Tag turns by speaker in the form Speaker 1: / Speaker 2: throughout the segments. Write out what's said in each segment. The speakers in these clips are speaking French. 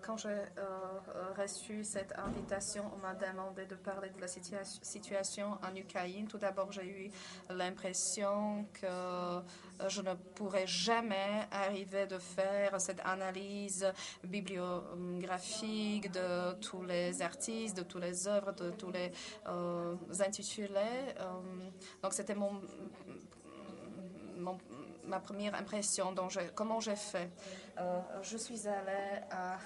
Speaker 1: Quand j'ai reçu cette invitation, on m'a demandé de parler de la situation en Ukraine. Tout d'abord, j'ai eu l'impression que je ne pourrais jamais arriver de faire cette analyse bibliographique de tous les artistes, de toutes les œuvres, de tous les intitulés. Donc, c'était ma première impression. Donc, comment j'ai fait? Je suis allée à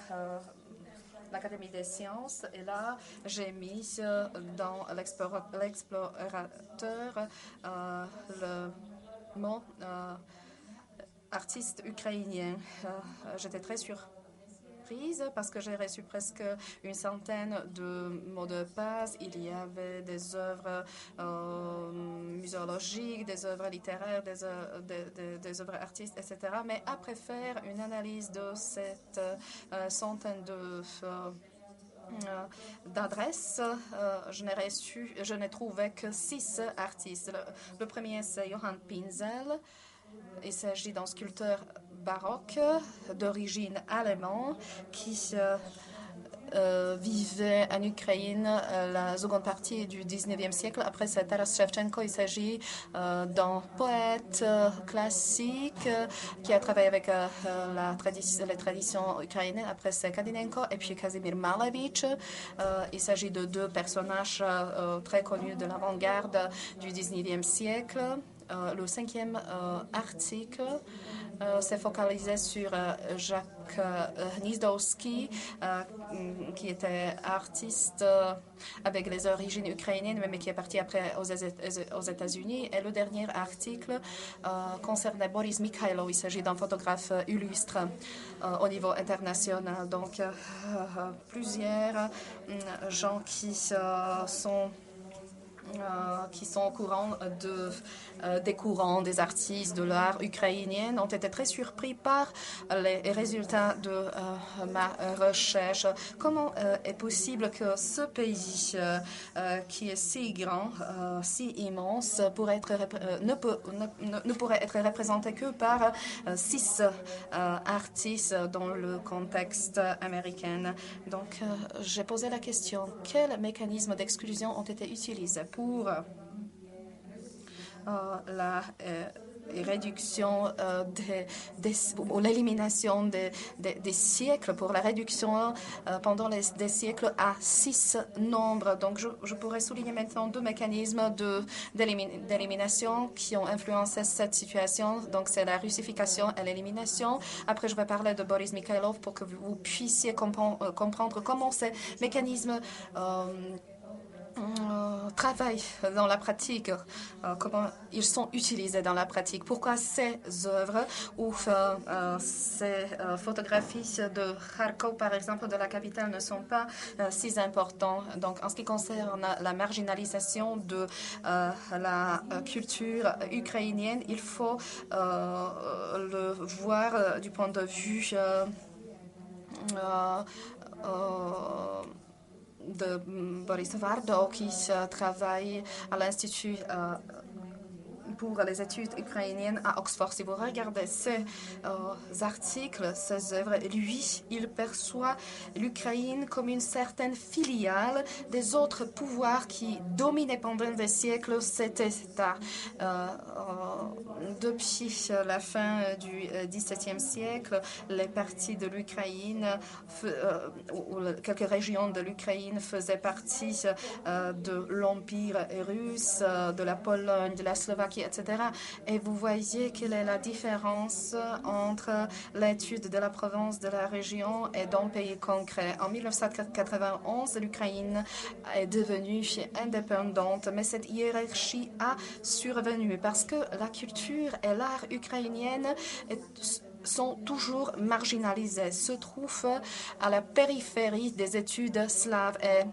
Speaker 1: l'Académie des sciences et là, j'ai mis dans l'explorateur le mot artiste ukrainien. J'étais très surprise parce que j'ai reçu presque une centaine de mots de passe. Il y avait des œuvres muséologiques, des œuvres littéraires, des œuvres artistes, etc. Mais après faire une analyse de cette centaine d'adresses, je n'ai trouvé que 6 artistes. Le premier, c'est Johann Pinzel. Il s'agit d'un sculpteur baroque d'origine allemande qui vivait en Ukraine la seconde partie du 19e siècle. Après, c'est Taras Shevchenko. Il s'agit d'un poète classique qui a travaillé avec les traditions ukrainiennes. Après, c'est Kadynenko et puis Kazimir Malevich. Il s'agit de 2 personnages très connus de l'avant-garde du 19e siècle. Le 5e article s'est focalisé sur Jacques Gnizdowski, qui était artiste avec les origines ukrainiennes, mais qui est parti après aux États-Unis. Et le dernier article concernait Boris Mikhailov. Il s'agit d'un photographe illustre au niveau international. Donc, plusieurs gens qui sont au courant des courants, des artistes, de l'art ukrainien, ont été très surpris par les résultats de ma recherche. Comment est possible que ce pays, qui est si grand, si immense, ne pourrait être représenté que par 6 artistes dans le contexte américain? Donc, j'ai posé la question, quels mécanismes d'exclusion ont été utilisés pour la réduction ou l'élimination des siècles, pour la réduction pendant des siècles à 6 nombres. Donc, je pourrais souligner maintenant 2 mécanismes d'élimination qui ont influencé cette situation. Donc, c'est la russification et l'élimination. Après, je vais parler de Boris Mikhailov pour que vous puissiez comprendre comment ces mécanismes travaillent dans la pratique, comment ils sont utilisés dans la pratique, pourquoi ces œuvres ou ces photographies de Kharkov, par exemple, de la capitale, ne sont pas si importants. Donc, en ce qui concerne la marginalisation de la culture ukrainienne, il faut le voir du point de vue de Boris Vardo, qui travaille à l'Institut pour les études ukrainiennes à Oxford. Si vous regardez ces articles, ces œuvres, lui, il perçoit l'Ukraine comme une certaine filiale des autres pouvoirs qui dominaient pendant des siècles cet État. Depuis la fin du XVIIe siècle, les parties de l'Ukraine, ou quelques régions de l'Ukraine faisaient partie de l'Empire russe, de la Pologne, de la Slovaquie, etc. Et vous voyez quelle est la différence entre l'étude de la province, de la région et d'un pays concret. En 1991, l'Ukraine est devenue indépendante, mais cette hiérarchie a survenu parce que la culture et l'art ukrainienne sont toujours marginalisés, se trouvent à la périphérie des études slaves. Et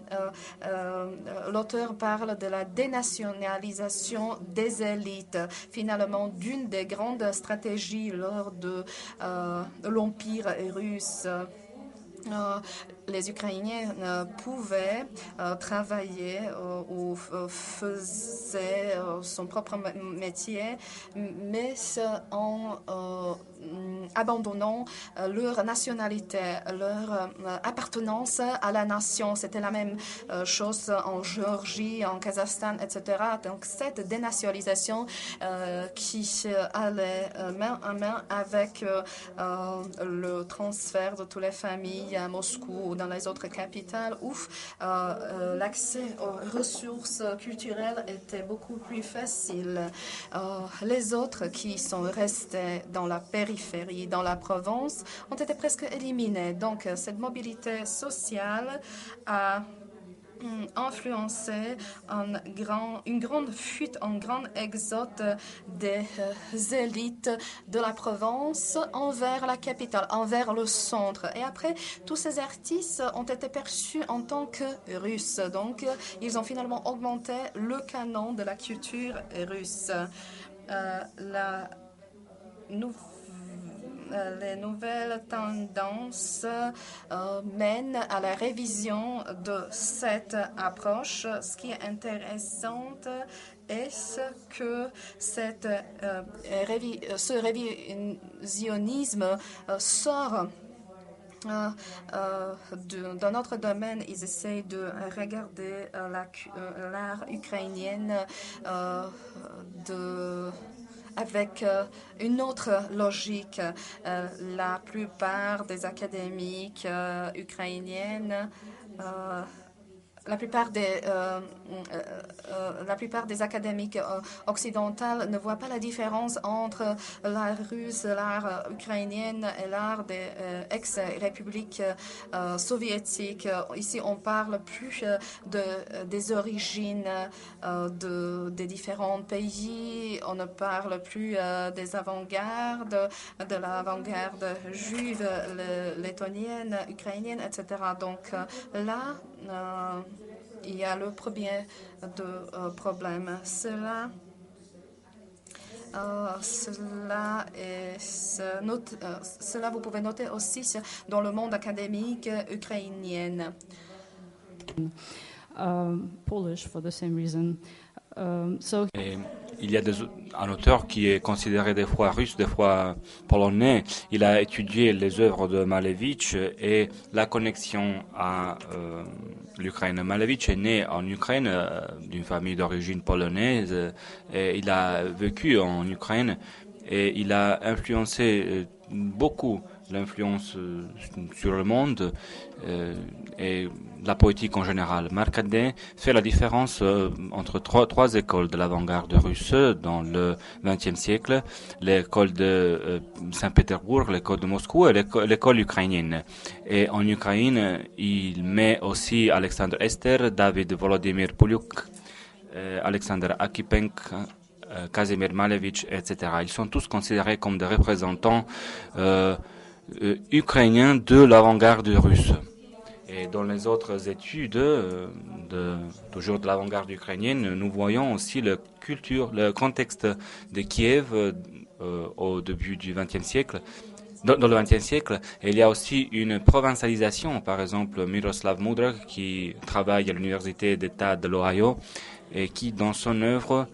Speaker 1: l'auteur parle de la dénationalisation des élites, finalement d'une des grandes stratégies lors de l'Empire russe. les Ukrainiens pouvaient travailler ou faisaient son propre métier, mais en abandonnant leur nationalité, leur appartenance à la nation. C'était la même chose en Géorgie, en Kazakhstan, etc. Donc cette dénationalisation qui allait main à main avec le transfert de toutes les familles à Moscou ou dans les autres capitales où l'accès aux ressources culturelles était beaucoup plus facile. Les autres qui sont restés dans la périphérie, dans la Provence, ont été presque éliminés. Donc cette mobilité sociale a influencé une grande fuite, un grand exode des élites de la Provence envers la capitale, envers le centre. Et après, tous ces artistes ont été perçus en tant que Russes. Donc, ils ont finalement augmenté le canon de la culture russe. Les nouvelles tendances mènent à la révision de cette approche. Ce qui est intéressant est que ce révisionnisme sort dans notre domaine. Ils essayent de regarder l'art ukrainien avec une autre logique. La plupart des académiques ukrainiennes la plupart des académiques occidentales ne voient pas la différence entre l'art russe, l'art ukrainien et l'art des ex-républiques soviétiques. Ici, on parle plus des origines des différents pays. On ne parle plus des avant-gardes, de l'avant-garde juive, lettonienne, ukrainienne, etc. Donc là, il y a le premier problème. Cela vous pouvez noter aussi dans le monde académique ukrainien.
Speaker 2: Polish for the same reason.
Speaker 3: Il y a un auteur qui est considéré des fois russe, des fois polonais. Il a étudié les œuvres de Malevich et la connexion à l'Ukraine. Malevich est né en Ukraine d'une famille d'origine polonaise et il a vécu en Ukraine et il a influencé beaucoup l'influence sur le monde et la poétique en général. Marcadin fait la différence entre trois écoles de l'avant-garde russe dans le XXe siècle, l'école de Saint-Pétersbourg, l'école de Moscou et l'école ukrainienne. Et en Ukraine, il met aussi Alexandre Ester, David Volodymyr Polyuk, Alexander Akipenko, Kazimir Malevich, etc. Ils sont tous considérés comme des représentants ukrainiens de l'avant-garde russe. Et dans les autres études, toujours de l'avant-garde ukrainienne, nous voyons aussi le contexte de Kiev au début du XXe siècle. Dans le XXe siècle, il y a aussi une provincialisation. Par exemple, Miroslav Mudr, qui travaille à l'université d'État de l'Ohio, et qui, dans son œuvre,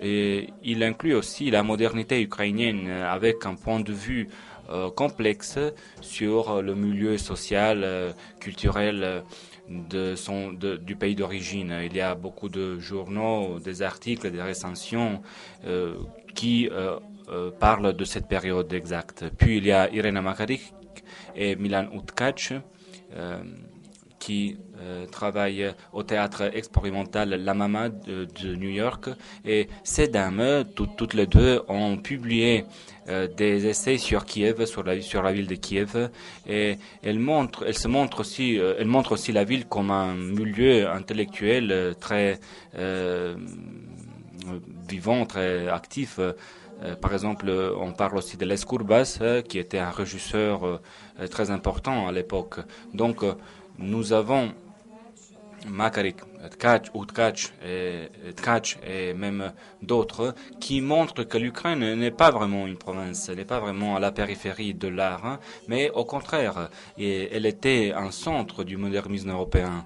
Speaker 3: il inclut aussi la modernité ukrainienne avec un point de vue complexe sur le milieu social, culturel du pays d'origine. Il y a beaucoup de journaux, des articles, des recensions qui parlent de cette période exacte. Puis il y a Irena Makarik et Milan Utkac qui travaillent au théâtre expérimental La Mama de New York. Et ces dames, toutes les deux, ont publié des essais sur Kiev, sur la ville de Kiev. Et elles montrent aussi la ville comme un milieu intellectuel très vivant, très actif. Par exemple, on parle aussi de Les Kurbas, qui était un régisseur très important à l'époque. Donc, nous avons Makarik, Tkach et même d'autres, qui montrent que l'Ukraine n'est pas vraiment une province, elle n'est pas vraiment à la périphérie de l'art, hein, mais au contraire, elle était un centre du modernisme européen.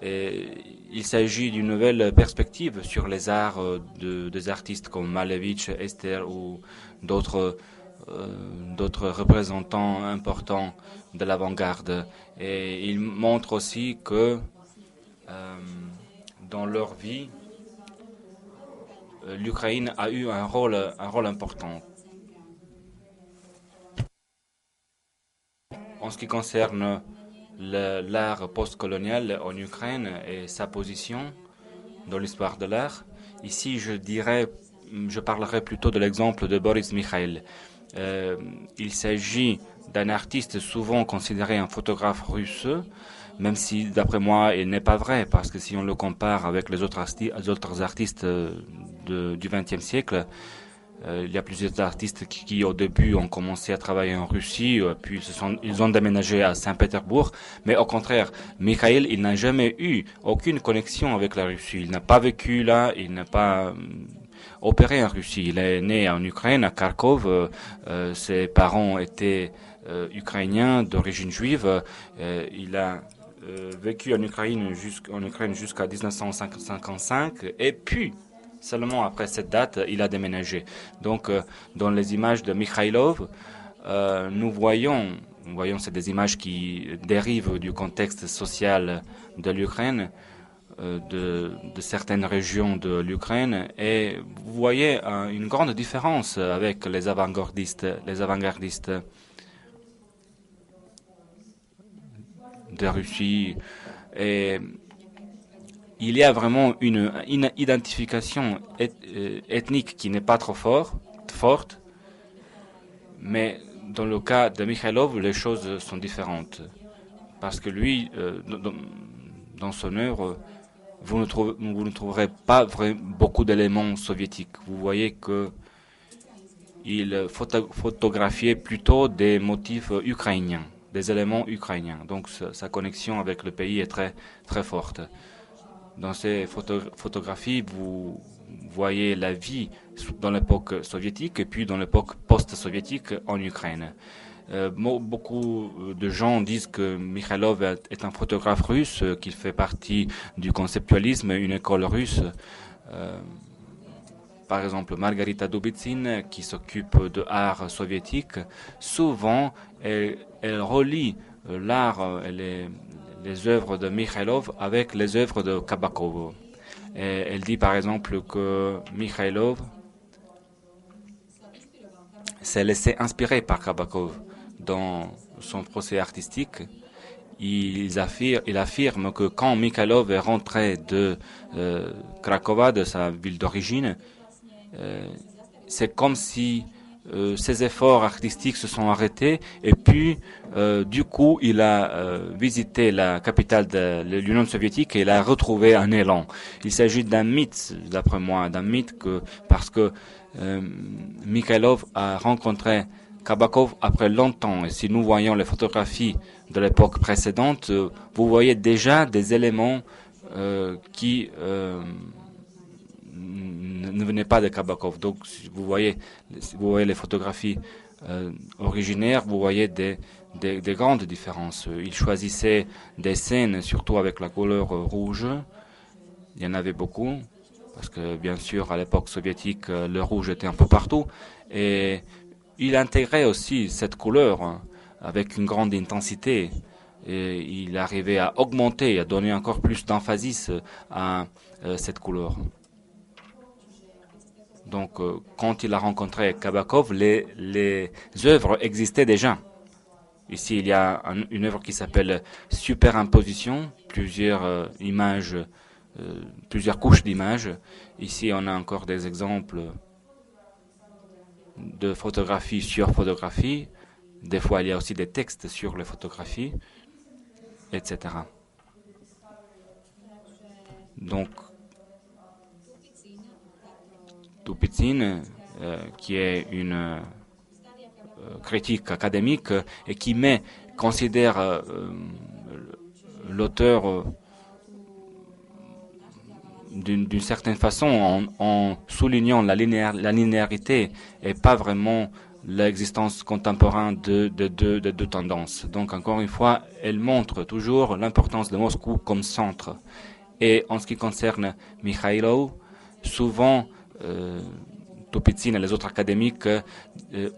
Speaker 3: Et il s'agit d'une nouvelle perspective sur les arts des artistes comme Malevich, Esther ou d'autres d'autres représentants importants de l'avant-garde. Et il montre aussi que dans leur vie, l'Ukraine a eu un rôle important. En ce qui concerne l'art postcolonial en Ukraine et sa position dans l'histoire de l'art, ici je parlerai plutôt de l'exemple de Boris Mikhail. Il s'agit d'un artiste souvent considéré un photographe russe, même si, d'après moi, il n'est pas vrai, parce que si on le compare avec les autres artistes du XXe siècle, il y a plusieurs artistes qui, au début, ont commencé à travailler en Russie, puis ils ont déménagé à Saint-Pétersbourg. Mais au contraire, Mikhail, il n'a jamais eu aucune connexion avec la Russie. Il n'a pas vécu là, il n'a pas opéré en Russie. Il est né en Ukraine, à Kharkov. Ses parents étaient ukrainiens d'origine juive. Il a vécu en Ukraine jusqu'à 1955, et puis seulement après cette date, il a déménagé. Donc, dans les images de Mikhailov, nous voyons, c'est des images qui dérivent du contexte social de l'Ukraine, de certaines régions de l'Ukraine, et vous voyez une grande différence avec les avant-gardistes de Russie. Et il y a vraiment une identification ethnique qui n'est pas trop forte, mais dans le cas de Mikhailov, les choses sont différentes. Parce que lui, dans son œuvre, vous ne trouverez pas beaucoup d'éléments soviétiques. Vous voyez que il photographiait plutôt des motifs ukrainiens, des éléments ukrainiens. Donc sa connexion avec le pays est très, très forte. Dans ces photographies, vous voyez la vie dans l'époque soviétique et puis dans l'époque post-soviétique en Ukraine. Beaucoup de gens disent que Mikhailov est un photographe russe, qu'il fait partie du conceptualisme, une école russe. Par exemple, Margarita Dubitsin, qui s'occupe de art soviétique, souvent elle relie l'art, les œuvres de Mikhailov avec les œuvres de Kabakov. Et elle dit par exemple que Mikhailov s'est laissé inspirer par Kabakov dans son procès artistique. Il affirme que quand Mikhailov est rentré de Cracovie, de sa ville d'origine, c'est comme si ses efforts artistiques se sont arrêtés, et puis du coup il a visité la capitale de l'Union soviétique et il a retrouvé un élan. Il s'agit d'un mythe, d'après moi, parce que Mikhailov a rencontré Kabakov après longtemps, et si nous voyons les photographies de l'époque précédente, vous voyez déjà des éléments qui ne venaient pas de Kabakov. Donc, si vous voyez les photographies originaires, vous voyez des grandes différences. Il choisissait des scènes, surtout avec la couleur rouge. Il y en avait beaucoup, parce que bien sûr, à l'époque soviétique, le rouge était un peu partout. Et il intégrait aussi cette couleur avec une grande intensité. Et il arrivait à augmenter, à donner encore plus d'emphasis à cette couleur. Donc, quand il a rencontré Kabakov, les œuvres existaient déjà. Ici, il y a une œuvre qui s'appelle Superimposition, plusieurs images, plusieurs couches d'images. Ici, on a encore des exemples de photographie sur photographie. Des fois, il y a aussi des textes sur les photographies, etc. Donc, Tupitsin, qui est une critique académique et qui considère l'auteur d'une certaine façon, en soulignant la linéarité et pas vraiment l'existence contemporaine de deux tendances. Donc, encore une fois, elle montre toujours l'importance de Moscou comme centre. Et en ce qui concerne Mikhailov, souvent, Topitsyn et les autres académiques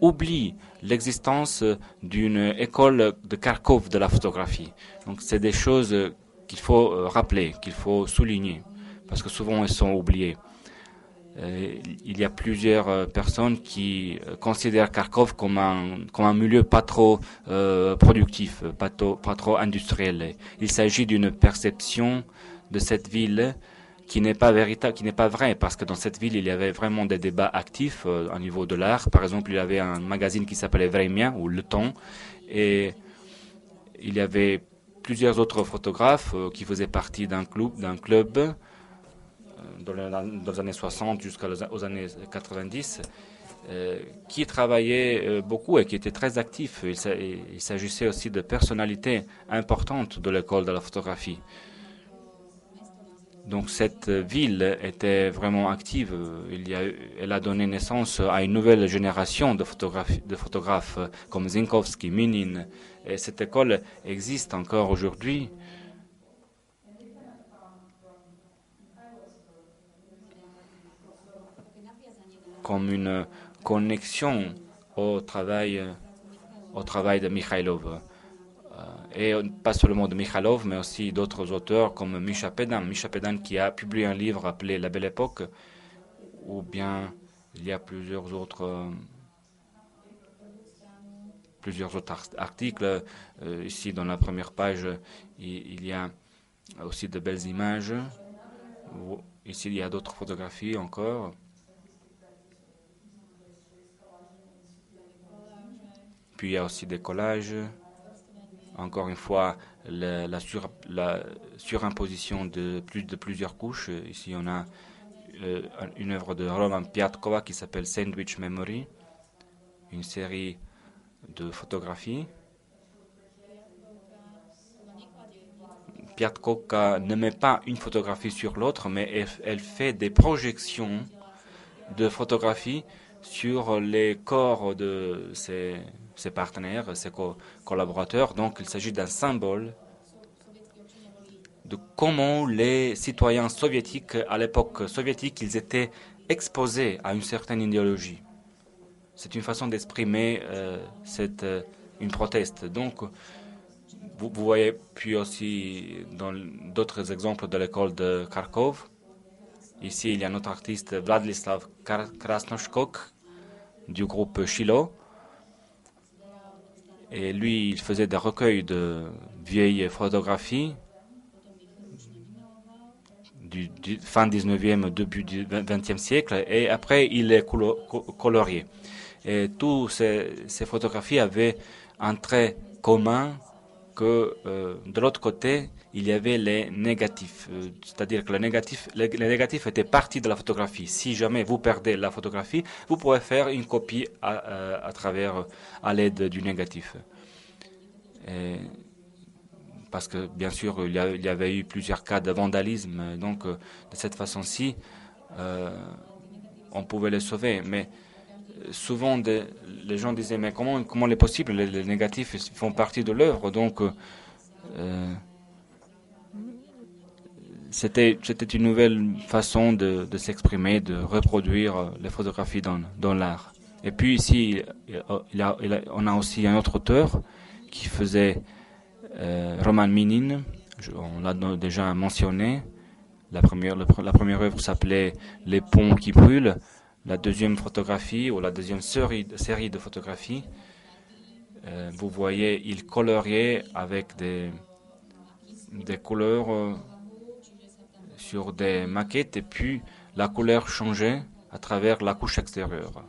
Speaker 3: oublient l'existence d'une école de Kharkov de la photographie. Donc, c'est des choses qu'il faut rappeler, qu'il faut souligner, parce que souvent elles sont oubliées. Il y a plusieurs personnes qui considèrent Kharkov comme un milieu pas trop productif, pas trop industriel. Il s'agit d'une perception de cette ville qui n'est pas véritable, qui n'est pas vraie, parce que dans cette ville, il y avait vraiment des débats actifs au niveau de l'art. Par exemple, il y avait un magazine qui s'appelait Vremya, ou Le Temps, et il y avait plusieurs autres photographes qui faisaient partie d'un club dans les années 60 jusqu'aux années 90, qui travaillaient beaucoup et qui étaient très actifs. Il s'agissait aussi de personnalités importantes de l'école de la photographie. Donc cette ville était vraiment active. Elle a donné naissance à une nouvelle génération de photographes comme Zinkowski, Minin. Et cette école existe encore aujourd'hui. Comme une connexion au travail de Mikhailov. Et pas seulement de Mikhailov, mais aussi d'autres auteurs comme Misha Pedan. Misha Pedan qui a publié un livre appelé La Belle Époque, ou bien il y a plusieurs autres articles. Ici, dans la première page, il y a aussi de belles images. Ici, il y a d'autres photographies encore. Puis il y a aussi des collages. Encore une fois, la surimposition de plusieurs couches. Ici, on a une œuvre de Roman Piatkova qui s'appelle Sandwich Memory, une série de photographies. Piatkova ne met pas une photographie sur l'autre, mais elle fait des projections de photographies sur les corps de ses partenaires, ses collaborateurs. Donc il s'agit d'un symbole de comment les citoyens soviétiques, à l'époque soviétique, ils étaient exposés à une certaine idéologie. C'est une façon d'exprimer une proteste. Donc vous voyez, puis aussi dans d'autres exemples de l'école de Kharkov. Ici, il y a notre artiste Vladislav Krasnoshkok du groupe Shilo. Et lui, il faisait des recueils de vieilles photographies du fin 19e, début du 20e siècle. Et après, il les coloriait. Et toutes ces photographies avaient un trait commun que de l'autre côté, il y avait les négatifs. C'est-à-dire que les négatifs étaient partie de la photographie. Si jamais vous perdez la photographie, vous pouvez faire une copie à l'aide du négatif. Parce que, bien sûr, il y avait eu plusieurs cas de vandalisme. Donc, de cette façon-ci, on pouvait les sauver. Mais souvent, les gens disaient, mais comment il est possible, les négatifs font partie de l'œuvre. Donc, c'était une nouvelle façon de s'exprimer, de reproduire les photographies dans l'art. Et puis ici, on a aussi un autre auteur qui faisait Roman Minin. On l'a déjà mentionné. La première œuvre s'appelait Les ponts qui brûlent. La deuxième photographie, ou la deuxième série de photographies, vous voyez, il coloriait avec des couleurs sur des maquettes, et puis la couleur changeait à travers la couche extérieure.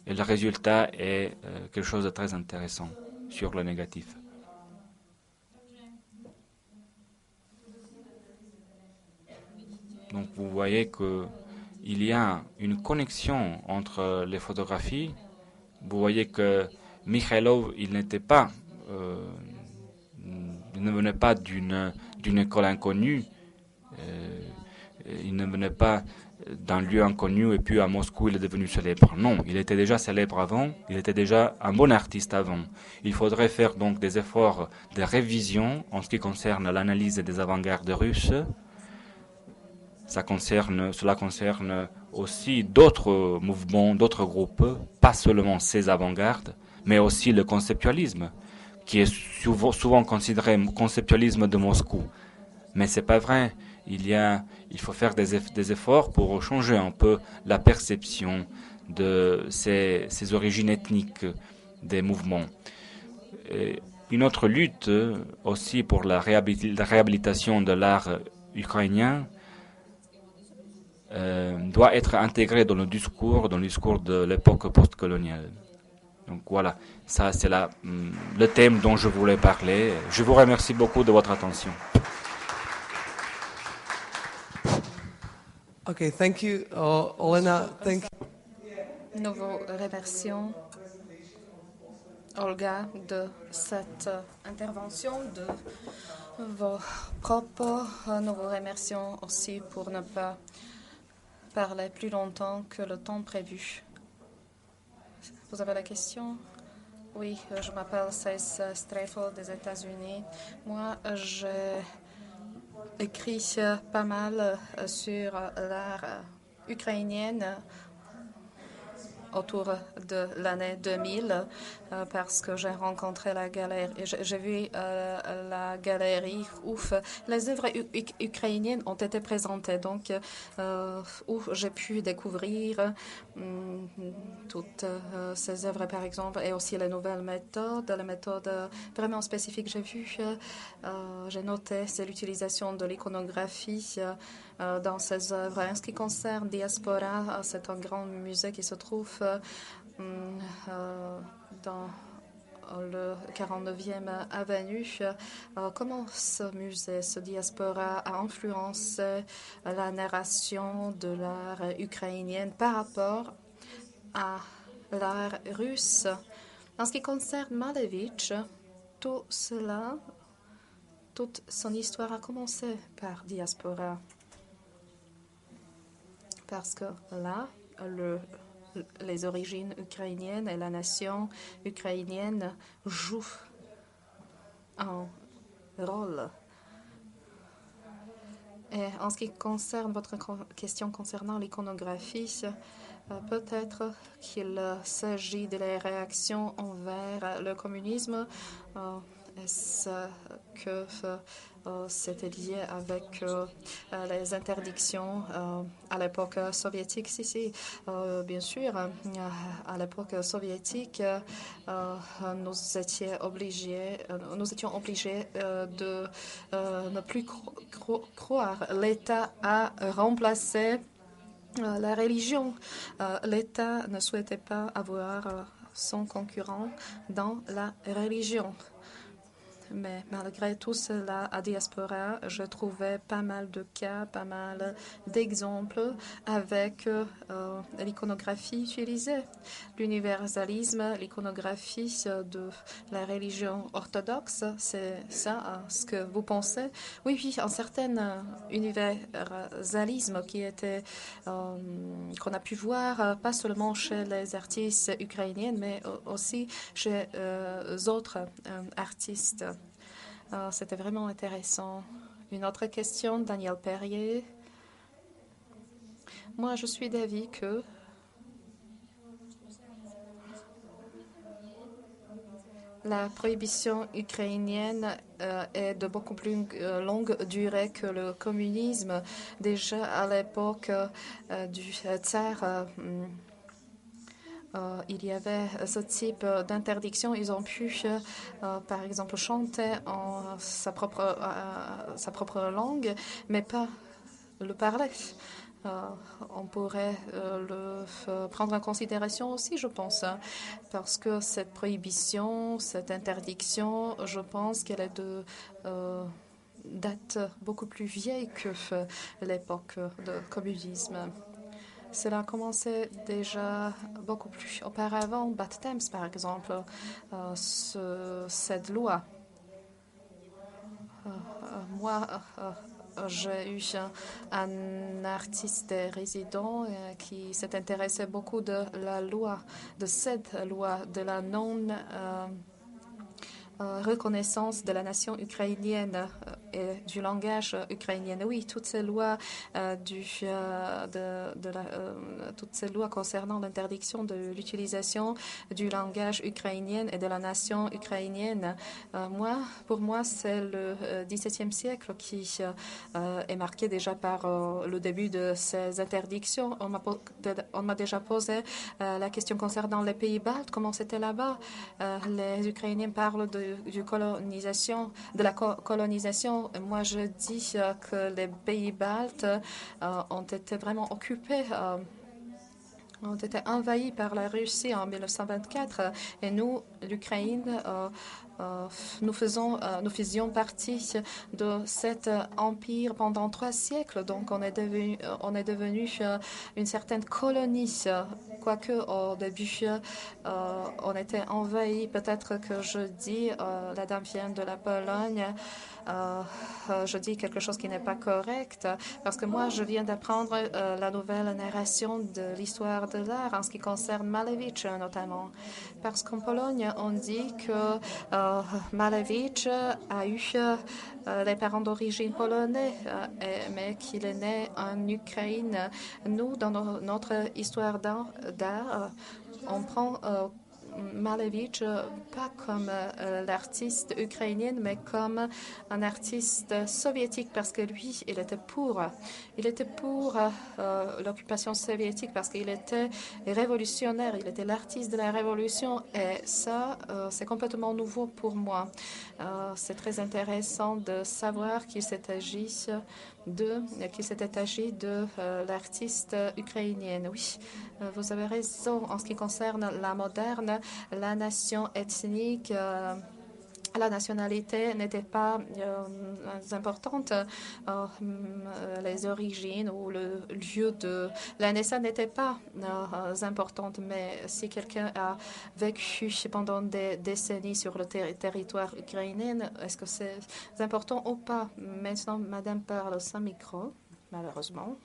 Speaker 3: Et le résultat est quelque chose de très intéressant sur le négatif. Donc vous voyez qu'il y a une connexion entre les photographies. Vous voyez que Mikhailov, il ne venait pas d'une école inconnue. Il ne venait pas d'un lieu inconnu et puis à Moscou il est devenu célèbre. Non, il était déjà célèbre avant, il était déjà un bon artiste avant. Il faudrait faire donc des efforts de révision en ce qui concerne l'analyse des avant-gardes russes. Cela concerne aussi d'autres mouvements, d'autres groupes, pas seulement ces avant-gardes, mais aussi le conceptualisme, qui est souvent considéré conceptualisme de Moscou. Mais c'est pas vrai. Il faut faire des efforts pour changer un peu la perception de ces origines ethniques des mouvements. Et une autre lutte aussi pour la réhabilitation de l'art ukrainien doit être intégrée dans le discours de l'époque postcoloniale. Donc voilà, ça c'est le thème dont je voulais parler. Je vous remercie beaucoup de votre attention.
Speaker 4: Okay, thank you, Olena. Thank you.
Speaker 1: Nous vous remercions, Olga, de cette intervention, de vos propos. Nous vous remercions aussi pour ne pas parler plus longtemps que le temps prévu. Vous avez la question? Oui, je m'appelle Saïs Streifel des États-Unis. Moi, j'ai écrit pas mal sur l'art ukrainienne autour de l'année 2000 parce que j'ai rencontré la galerie, j'ai vu la galerie où les œuvres ukrainiennes ont été présentées, donc où j'ai pu découvrir toutes ces œuvres par exemple et aussi les nouvelles méthodes, les méthodes vraiment spécifiques. J'ai noté, c'est l'utilisation de l'iconographie dans ces œuvres. En ce qui concerne Diaspora, c'est un grand musée qui se trouve dans le 49e avenue. Comment ce musée, ce Diaspora, a influencé la narration de l'art ukrainien par rapport à l'art russe? En ce qui concerne Malevich, tout cela, toute son histoire a commencé par Diaspora. Parce que là, les origines ukrainiennes et la nation ukrainienne jouent un rôle. Et en ce qui concerne votre question concernant l'iconographie, peut-être qu'il s'agit de la réaction envers le communisme. Est-ce que c'était lié avec les interdictions à l'époque soviétique? Si, bien sûr. À l'époque soviétique, nous étions obligés de ne plus croire. L'État a remplacé la religion. L'État ne souhaitait pas avoir son concurrent dans la religion. Mais malgré tout cela, à Diaspora, je trouvais pas mal de cas, pas mal d'exemples avec l'iconographie utilisée. L'universalisme, l'iconographie de la religion orthodoxe, c'est ça ce que vous pensez? Oui, un certain universalisme qu'on a pu voir, pas seulement chez les artistes ukrainiens, mais aussi chez autres artistes. C'était vraiment intéressant. Une autre question, Daniel Perrier. Moi, je suis d'avis que la prohibition ukrainienne est de beaucoup plus longue durée que le communisme. Déjà à l'époque du tsar, il y avait ce type d'interdiction. Ils ont pu, par exemple, chanter en sa propre langue, mais pas le parler. On pourrait le prendre en considération aussi, je pense, parce que cette prohibition, cette interdiction, je pense qu'elle est de date beaucoup plus vieille que l'époque du communisme. Cela a commencé déjà beaucoup plus auparavant. Bat Temps, par exemple, cette loi. Moi, j'ai eu un artiste résident qui s'est intéressé beaucoup de la loi, de cette loi, de la reconnaissance de la nation ukrainienne et du langage ukrainien. Oui, toutes ces lois, toutes ces lois concernant l'interdiction de l'utilisation du langage ukrainien et de la nation ukrainienne. Pour moi, c'est le XVIIe siècle qui est marqué déjà par le début de ces interdictions. On m'a déjà posé la question concernant les pays baltes, comment c'était là-bas. Les Ukrainiens parlent de la colonisation. Moi, je dis que les pays baltes ont été vraiment occupés, ont été envahis par la Russie en 1924. Et nous, l'Ukraine, nous faisions partie de cet empire pendant 3 siècles. Donc, on est devenu une certaine colonie. Quoique au début, on était envahi. Peut-être que je dis, la dame vient de la Pologne. Je dis quelque chose qui n'est pas correct parce que moi, je viens d'apprendre la nouvelle narration de l'histoire de l'art en ce qui concerne Malevich notamment. Parce qu'en Pologne, on dit que Malevich a eu les parents d'origine polonais, mais qu'il est né en Ukraine. Nous, dans notre histoire d'art, on prend Malevich pas comme l'artiste ukrainien, mais comme un artiste soviétique parce que lui, il était pour l'occupation soviétique parce qu'il était révolutionnaire, il était l'artiste de la révolution et ça, c'est complètement nouveau pour moi. C'est très intéressant de savoir qu'il s'était agi de l'artiste ukrainienne. Oui, vous avez raison. En ce qui concerne la moderne, la nation ethnique, la nationalité n'était pas importante. Les origines ou le lieu de la naissance n'étaient pas importantes. Mais si quelqu'un a vécu pendant des décennies sur le territoire ukrainien, est-ce que c'est important ou pas? Maintenant, madame parle sans micro, malheureusement.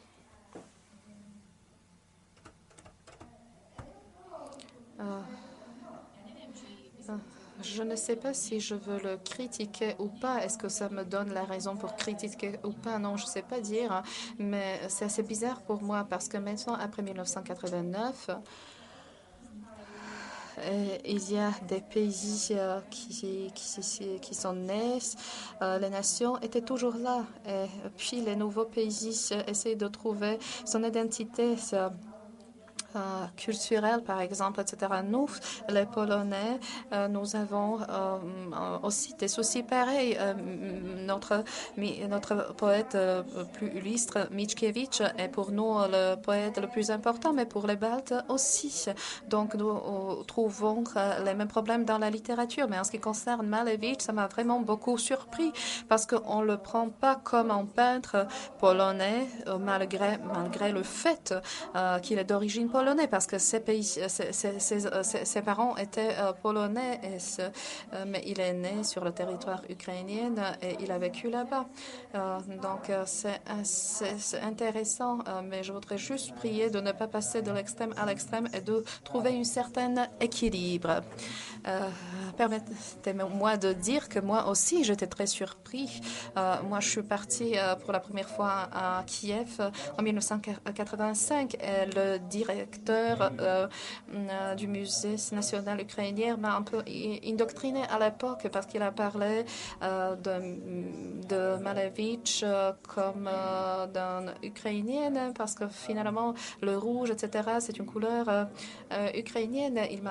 Speaker 1: Je ne sais pas si je veux le critiquer ou pas. Est-ce que ça me donne la raison pour critiquer ou pas? Non, je ne sais pas dire. Mais c'est assez bizarre pour moi parce que maintenant, après 1989, il y a des pays qui sont nés. Les nations étaient toujours là. Et puis les nouveaux pays essaient de trouver son identité culturelle, par exemple, etc. Nous, les Polonais, nous avons aussi des soucis pareils. Notre poète plus illustre, Mickiewicz, est pour nous le poète le plus important, mais pour les Baltes aussi. Donc, nous trouvons les mêmes problèmes dans la littérature. Mais en ce qui concerne Malevich, ça m'a vraiment beaucoup surpris parce qu'on ne le prend pas comme un peintre polonais, malgré le fait qu'il est d'origine polonaise. Parce que ses parents étaient polonais, mais il est né sur le territoire ukrainien et il a vécu là-bas. Donc, c'est intéressant, mais je voudrais juste prier de ne pas passer de l'extrême à l'extrême et de trouver un certain équilibre. Permettez-moi de dire que moi aussi, j'étais très surpris. Moi, je suis partie pour la première fois à Kiev en 1985 et le directeur du musée national ukrainien m'a un peu indoctriné à l'époque parce qu'il a parlé de Malevich comme d'un Ukrainien parce que finalement le rouge, etc., c'est une couleur ukrainienne. Il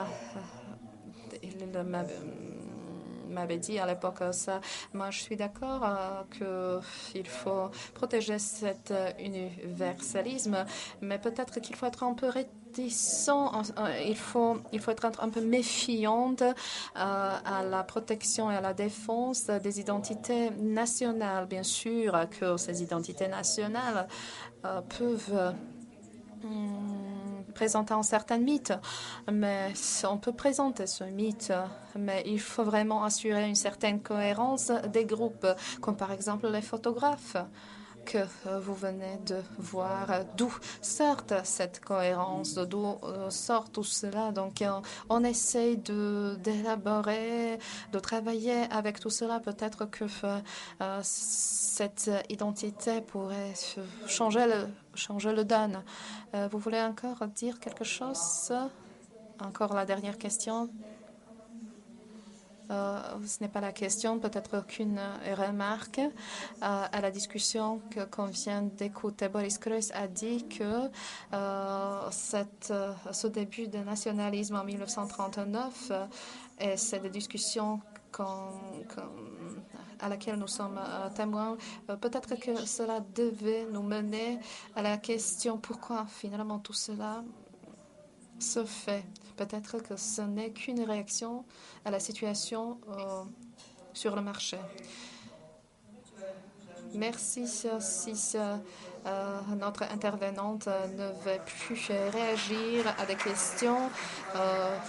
Speaker 1: m'avait dit à l'époque ça. Moi, je suis d'accord qu'il faut protéger cet universalisme, mais peut-être qu'il faut être un peu réticent. Il faut être un peu méfiante à la protection et à la défense des identités nationales. Bien sûr que ces identités nationales peuvent présenter un certain mythe, mais on peut présenter ce mythe, mais il faut vraiment assurer une certaine cohérence des groupes, comme par exemple les photographes. que vous venez de voir, d'où sort cette cohérence, d'où sort tout cela. Donc, on essaye d'élaborer, de travailler avec tout cela. Peut-être que cette identité pourrait changer le donne. Vous voulez encore dire quelque chose? Encore la dernière question. Ce n'est pas la question, peut-être qu'une remarque à la discussion qu'on vient d'écouter. Boris Kreuz a dit que ce début de nationalisme en 1939 et cette discussion à laquelle nous sommes témoins, peut-être que cela devait nous mener à la question pourquoi finalement tout cela se fait. Peut-être que ce n'est qu'une réaction à la situation sur le marché. Merci. Si notre intervenante ne veut plus réagir à des questions